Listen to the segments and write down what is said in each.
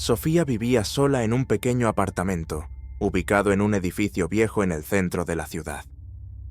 Sofía vivía sola en un pequeño apartamento, ubicado en un edificio viejo en el centro de la ciudad.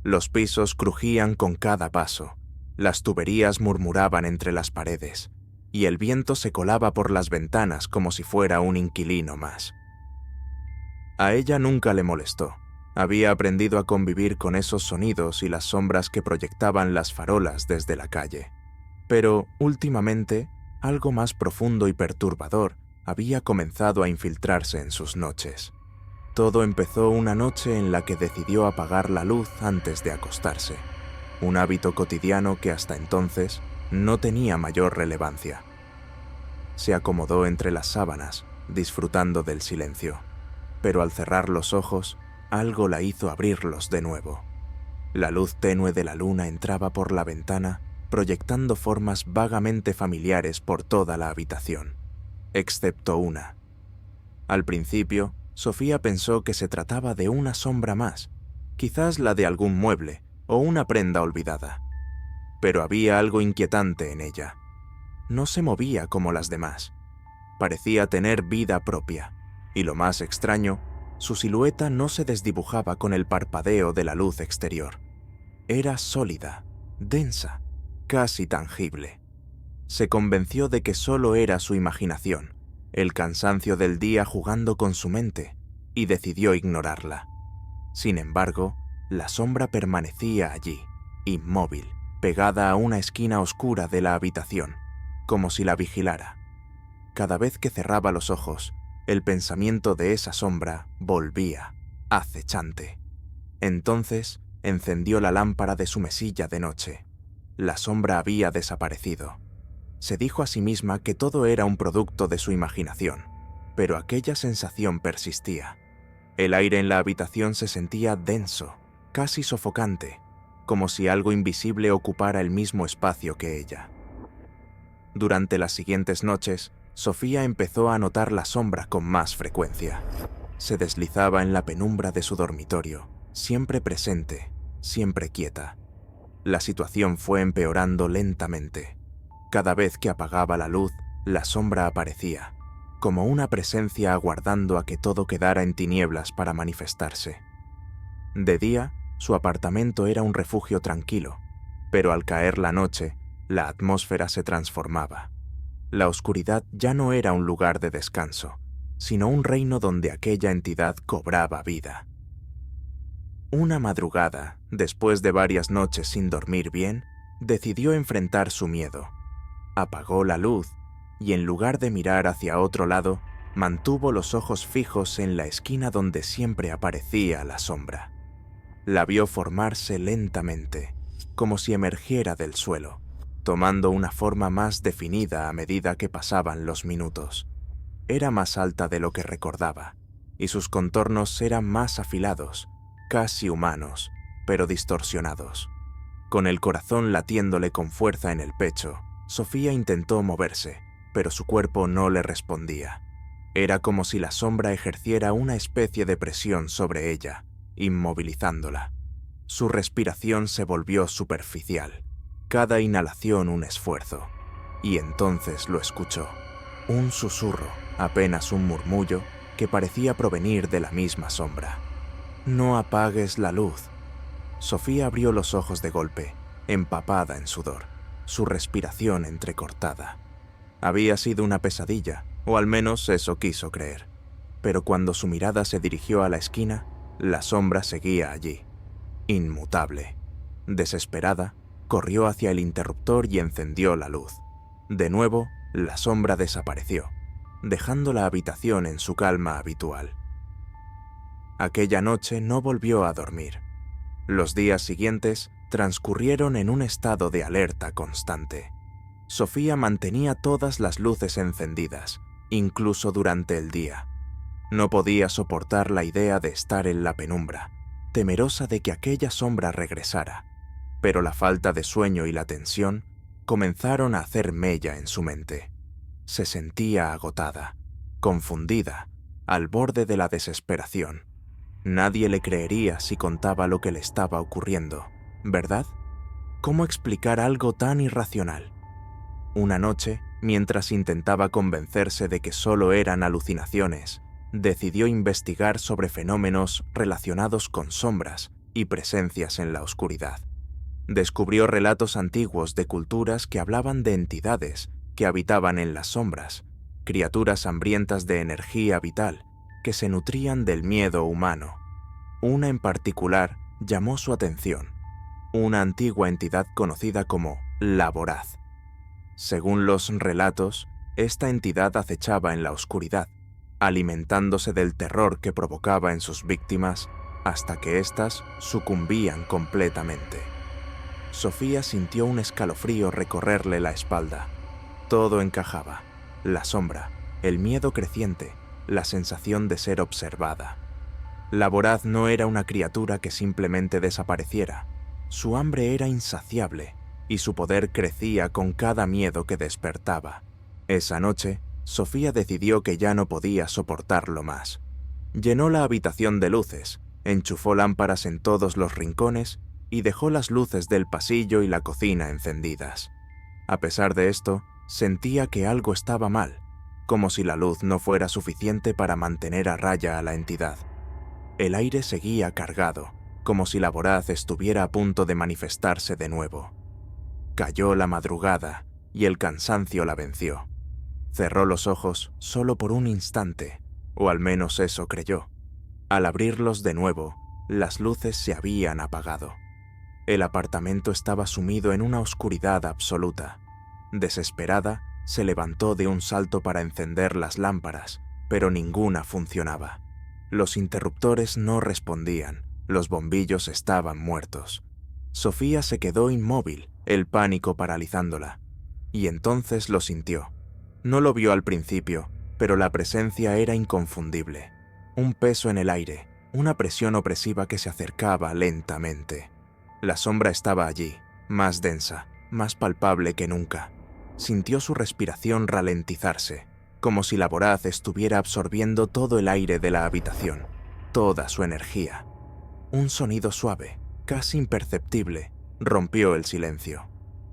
Los pisos crujían con cada paso, las tuberías murmuraban entre las paredes, y el viento se colaba por las ventanas como si fuera un inquilino más. A ella nunca le molestó. Había aprendido a convivir con esos sonidos y las sombras que proyectaban las farolas desde la calle. Pero, últimamente, algo más profundo y perturbador había comenzado a infiltrarse en sus noches. Todo empezó una noche en la que decidió apagar la luz antes de acostarse, un hábito cotidiano que hasta entonces no tenía mayor relevancia. Se acomodó entre las sábanas, disfrutando del silencio, pero al cerrar los ojos, algo la hizo abrirlos de nuevo. La luz tenue de la luna entraba por la ventana, proyectando formas vagamente familiares por toda la habitación, excepto una. Al principio, Sofía pensó que se trataba de una sombra más, quizás la de algún mueble o una prenda olvidada. Pero había algo inquietante en ella. No se movía como las demás. Parecía tener vida propia, y lo más extraño, su silueta no se desdibujaba con el parpadeo de la luz exterior. Era sólida, densa, casi tangible. Se convenció de que solo era su imaginación, el cansancio del día jugando con su mente, y decidió ignorarla. Sin embargo, la sombra permanecía allí, inmóvil, pegada a una esquina oscura de la habitación, como si la vigilara. Cada vez que cerraba los ojos, el pensamiento de esa sombra volvía, acechante. Entonces, encendió la lámpara de su mesilla de noche. La sombra había desaparecido. Se dijo a sí misma que todo era un producto de su imaginación, pero aquella sensación persistía. El aire en la habitación se sentía denso, casi sofocante, como si algo invisible ocupara el mismo espacio que ella. Durante las siguientes noches, Sofía empezó a notar la sombra con más frecuencia. Se deslizaba en la penumbra de su dormitorio, siempre presente, siempre quieta. La situación fue empeorando lentamente. Cada vez que apagaba la luz, la sombra aparecía, como una presencia aguardando a que todo quedara en tinieblas para manifestarse. De día, su apartamento era un refugio tranquilo, pero al caer la noche, la atmósfera se transformaba. La oscuridad ya no era un lugar de descanso, sino un reino donde aquella entidad cobraba vida. Una madrugada, después de varias noches sin dormir bien, decidió enfrentar su miedo. Apagó la luz y, en lugar de mirar hacia otro lado, mantuvo los ojos fijos en la esquina donde siempre aparecía la sombra. La vio formarse lentamente, como si emergiera del suelo, tomando una forma más definida a medida que pasaban los minutos. Era más alta de lo que recordaba, y sus contornos eran más afilados, casi humanos, pero distorsionados. Con el corazón latiéndole con fuerza en el pecho, Sofía intentó moverse, pero su cuerpo no le respondía. Era como si la sombra ejerciera una especie de presión sobre ella, inmovilizándola. Su respiración se volvió superficial, cada inhalación un esfuerzo, y entonces lo escuchó. Un susurro, apenas un murmullo, que parecía provenir de la misma sombra. «No apagues la luz». Sofía abrió los ojos de golpe, empapada en sudor, su respiración entrecortada. Había sido una pesadilla, o al menos eso quiso creer. Pero cuando su mirada se dirigió a la esquina, la sombra seguía allí, inmutable. Desesperada, corrió hacia el interruptor y encendió la luz. De nuevo, la sombra desapareció, dejando la habitación en su calma habitual. Aquella noche no volvió a dormir. Los días siguientes transcurrieron en un estado de alerta constante. Sofía mantenía todas las luces encendidas, incluso durante el día. No podía soportar la idea de estar en la penumbra, temerosa de que aquella sombra regresara, pero la falta de sueño y la tensión comenzaron a hacer mella en su mente. Se sentía agotada, confundida, al borde de la desesperación. Nadie le creería si contaba lo que le estaba ocurriendo, ¿verdad? ¿Cómo explicar algo tan irracional? Una noche, Mientras intentaba convencerse de que solo eran alucinaciones, decidió investigar sobre fenómenos relacionados con sombras y presencias en la oscuridad. Descubrió relatos antiguos de culturas que hablaban de entidades que habitaban en las sombras, criaturas hambrientas de energía vital que se nutrían del miedo humano. Una en particular llamó su atención, una antigua entidad conocida como la Voraz. Según los relatos, esta entidad acechaba en la oscuridad, alimentándose del terror que provocaba en sus víctimas hasta que éstas sucumbían completamente. Sofía sintió un escalofrío recorrerle la espalda. Todo encajaba: la sombra, el miedo creciente, la sensación de ser observada. La Voraz no era una criatura que simplemente desapareciera. Su hambre era insaciable y su poder crecía con cada miedo que despertaba. Esa noche, Sofía decidió que ya no podía soportarlo más. Llenó la habitación de luces, enchufó lámparas en todos los rincones y dejó las luces del pasillo y la cocina encendidas. A pesar de esto, sentía que algo estaba mal, como si la luz no fuera suficiente para mantener a raya a la entidad. El aire seguía cargado, como si la Voraz estuviera a punto de manifestarse de nuevo. Cayó la madrugada y el cansancio la venció. Cerró los ojos solo por un instante, o al menos eso creyó. Al abrirlos de nuevo, las luces se habían apagado. El apartamento estaba sumido en una oscuridad absoluta. Desesperada, se levantó de un salto para encender las lámparas, pero ninguna funcionaba. Los interruptores no respondían, los bombillos estaban muertos. Sofía se quedó inmóvil, el pánico paralizándola. Y entonces lo sintió. No lo vio al principio, pero la presencia era inconfundible. Un peso en el aire, una presión opresiva que se acercaba lentamente. La sombra estaba allí, más densa, más palpable que nunca. Sintió su respiración ralentizarse, como si la Voraz estuviera absorbiendo todo el aire de la habitación, toda su energía. Un sonido suave, casi imperceptible, rompió el silencio.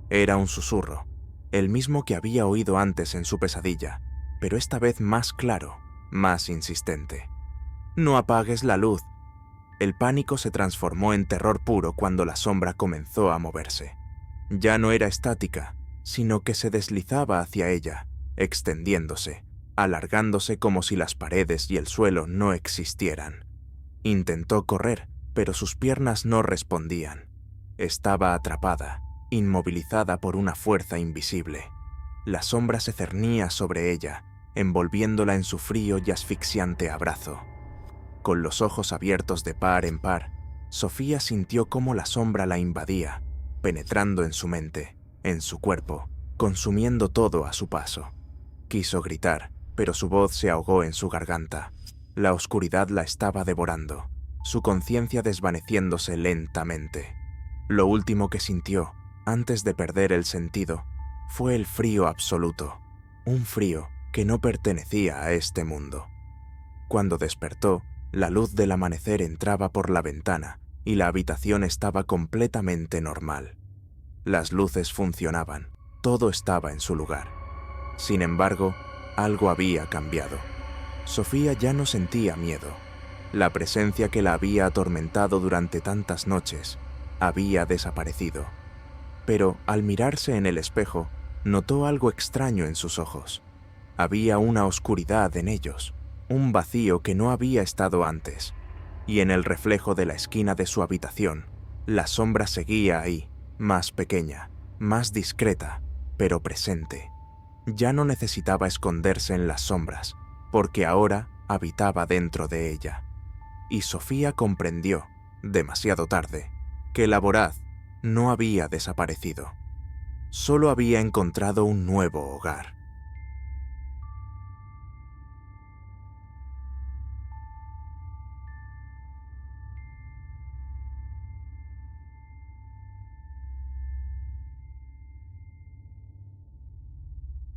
Era un susurro, el mismo que había oído antes en su pesadilla, pero esta vez más claro, más insistente. «No apagues la luz». El pánico se transformó en terror puro cuando la sombra comenzó a moverse. Ya no era estática, sino que se deslizaba hacia ella, extendiéndose, alargándose como si las paredes y el suelo no existieran. Intentó correr, pero sus piernas no respondían. Estaba atrapada, inmovilizada por una fuerza invisible. La sombra se cernía sobre ella, envolviéndola en su frío y asfixiante abrazo. Con los ojos abiertos de par en par, Sofía sintió cómo la sombra la invadía, penetrando en su mente, en su cuerpo, consumiendo todo a su paso. Quiso gritar, pero su voz se ahogó en su garganta. La oscuridad la estaba devorando, su conciencia desvaneciéndose lentamente. Lo último que sintió, antes de perder el sentido, fue el frío absoluto, un frío que no pertenecía a este mundo. Cuando despertó, la luz del amanecer entraba por la ventana y la habitación estaba completamente normal. Las luces funcionaban, todo estaba en su lugar. Sin embargo, algo había cambiado. Sofía ya no sentía miedo. La presencia que la había atormentado durante tantas noches había desaparecido. Pero al mirarse en el espejo, notó algo extraño en sus ojos. Había una oscuridad en ellos, un vacío que no había estado antes. Y en el reflejo de la esquina de su habitación, la sombra seguía ahí, más pequeña, más discreta, pero presente. Ya no necesitaba esconderse en las sombras, porque ahora habitaba dentro de ella. Y Sofía comprendió, demasiado tarde, que la Voraz no había desaparecido. Solo había encontrado un nuevo hogar.